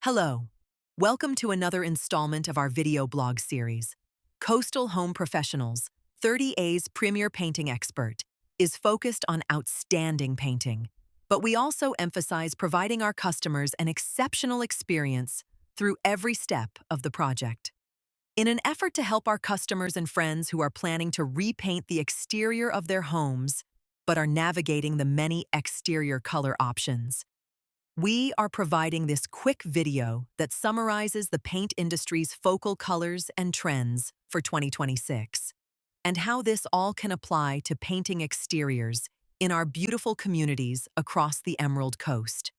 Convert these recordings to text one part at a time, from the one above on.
Hello. Welcome to another installment of our video blog series. Coastal Home Professionals, 30A's premier painting expert, is focused on outstanding painting, but we also emphasize providing our customers an exceptional experience through every step of the project. In an effort to help our customers and friends who are planning to repaint the exterior of their homes but are navigating the many exterior color options, we are providing this quick video that summarizes the paint industry's focal colors and trends for 2026, and how this all can apply to painting exteriors in our beautiful communities across the Emerald Coast.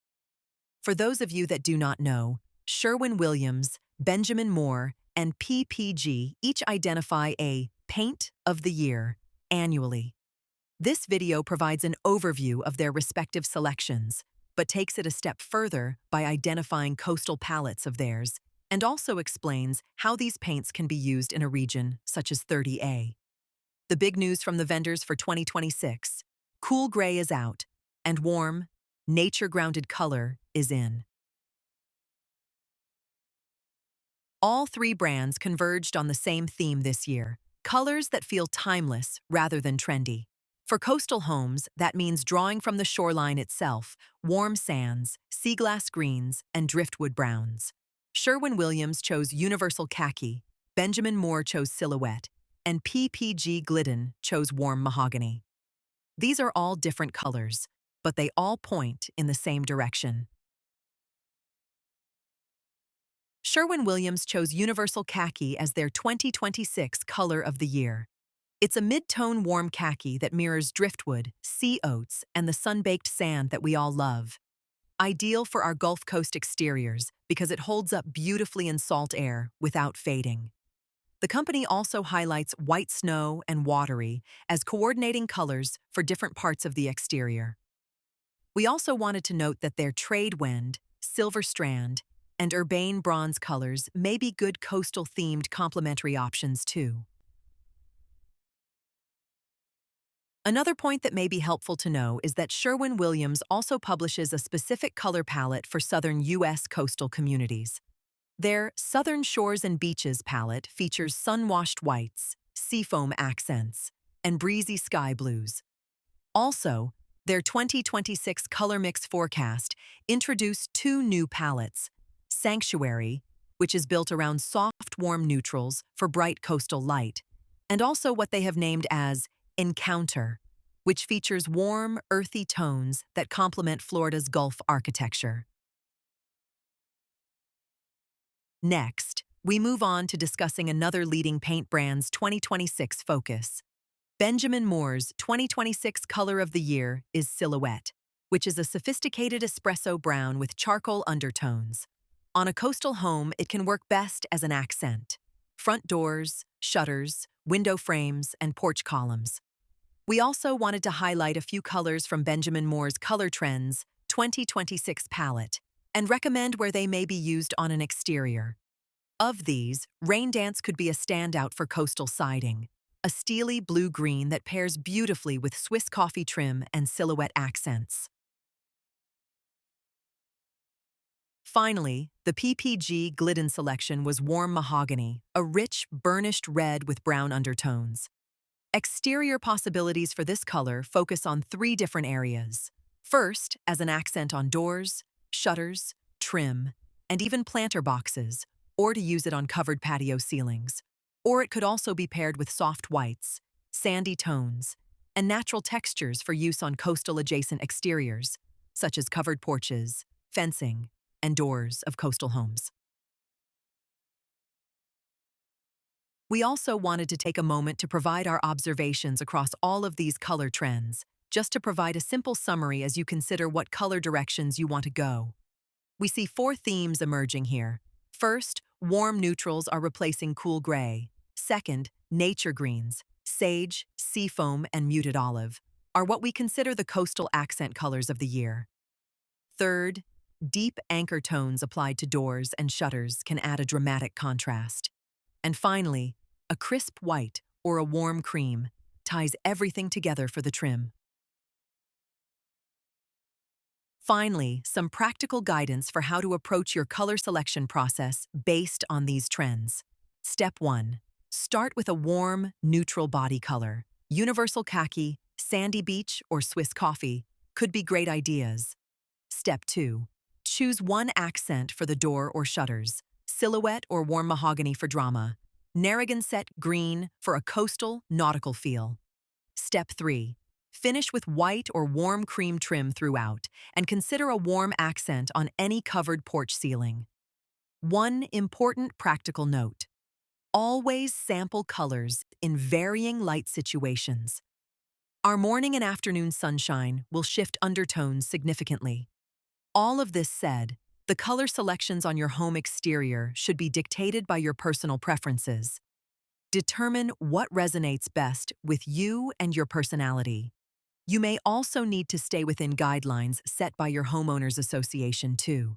For those of you that do not know, Sherwin-Williams, Benjamin Moore, and PPG each identify a Paint of the Year annually. This video provides an overview of their respective selections, but takes it a step further by identifying coastal palettes of theirs, and also explains how these paints can be used in a region such as 30A. The big news from the vendors for 2026: cool gray is out, and warm, nature-grounded color is in. All three brands converged on the same theme this year: colors that feel timeless rather than trendy. For coastal homes, that means drawing from the shoreline itself, warm sands, sea glass greens, and driftwood browns. Sherwin-Williams chose universal khaki, Benjamin Moore chose silhouette, and PPG Glidden chose warm mahogany. These are all different colors, but they all point in the same direction. Sherwin-Williams chose universal khaki as their 2026 color of the year. It's a mid-tone warm khaki that mirrors driftwood, sea oats, and the sun-baked sand that we all love. Ideal for our Gulf Coast exteriors because it holds up beautifully in salt air without fading. The company also highlights white snow and watery as coordinating colors for different parts of the exterior. We also wanted to note that their trade wind, silver strand, and urbane bronze colors may be good coastal-themed complementary options too. Another point that may be helpful to know is that Sherwin-Williams also publishes a specific color palette for southern U.S. coastal communities. Their Southern Shores and Beaches palette features sun-washed whites, seafoam accents, and breezy sky blues. Also, their 2026 color mix forecast introduced two new palettes: Sanctuary, which is built around soft, warm neutrals for bright coastal light, and also what they have named as Encounter, which features warm, earthy tones that complement Florida's Gulf architecture. Next, we move on to discussing another leading paint brand's 2026 focus. Benjamin Moore's 2026 color of the year is Silhouette, which is a sophisticated espresso brown with charcoal undertones. On a coastal home, it can work best as an accent: front doors, shutters, window frames, and porch columns. We also wanted to highlight a few colors from Benjamin Moore's Color Trends 2026 palette and recommend where they may be used on an exterior. Of these, Rain Dance could be a standout for coastal siding, a steely blue-green that pairs beautifully with Swiss coffee trim and silhouette accents. Finally, the PPG Glidden selection was warm mahogany, a rich, burnished red with brown undertones. Exterior possibilities for this color focus on three different areas. First, as an accent on doors, shutters, trim, and even planter boxes, or to use it on covered patio ceilings. Or it could also be paired with soft whites, sandy tones, and natural textures for use on coastal-adjacent exteriors, such as covered porches, fencing, and doors of coastal homes. We also wanted to take a moment to provide our observations across all of these color trends, just to provide a simple summary as you consider what color directions you want to go. We see four themes emerging here. First, warm neutrals are replacing cool gray. Second, nature greens, sage, seafoam, and muted olive, are what we consider the coastal accent colors of the year. Third, deep anchor tones applied to doors and shutters can add a dramatic contrast. And finally, a crisp white or a warm cream ties everything together for the trim. Finally, some practical guidance for how to approach your color selection process based on these trends. Step 1. Start with a warm, neutral body color. Universal khaki, sandy beach, or Swiss coffee could be great ideas. Step 2. Choose one accent for the door or shutters. Silhouette or warm mahogany for drama. Narragansett green for a coastal, nautical feel. Step 3. Finish with white or warm cream trim throughout, and consider a warm accent on any covered porch ceiling. One important practical note: always sample colors in varying light situations. Our morning and afternoon sunshine will shift undertones significantly. All of this said, the color selections on your home exterior should be dictated by your personal preferences. Determine what resonates best with you and your personality. You may also need to stay within guidelines set by your homeowners association too.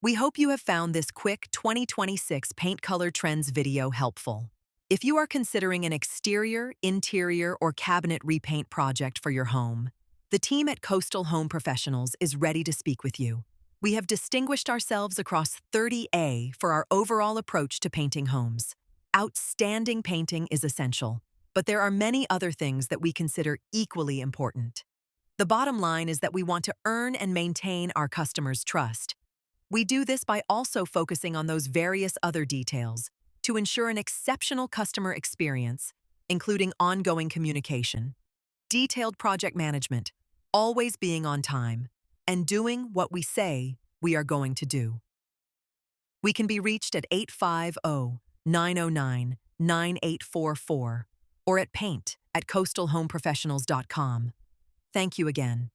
We hope you have found this quick 2026 paint color trends video helpful. If you are considering an exterior, interior, or cabinet repaint project for your home, the team at Coastal Home Professionals is ready to speak with you. We have distinguished ourselves across 30A for our overall approach to painting homes. Outstanding painting is essential, but there are many other things that we consider equally important. The bottom line is that we want to earn and maintain our customers' trust. We do this by also focusing on those various other details to ensure an exceptional customer experience, including ongoing communication, detailed project management, always being on time, and doing what we say we are going to do. We can be reached at 850-909-9844 or at paint@coastalhomeprofessionals.com. Thank you again.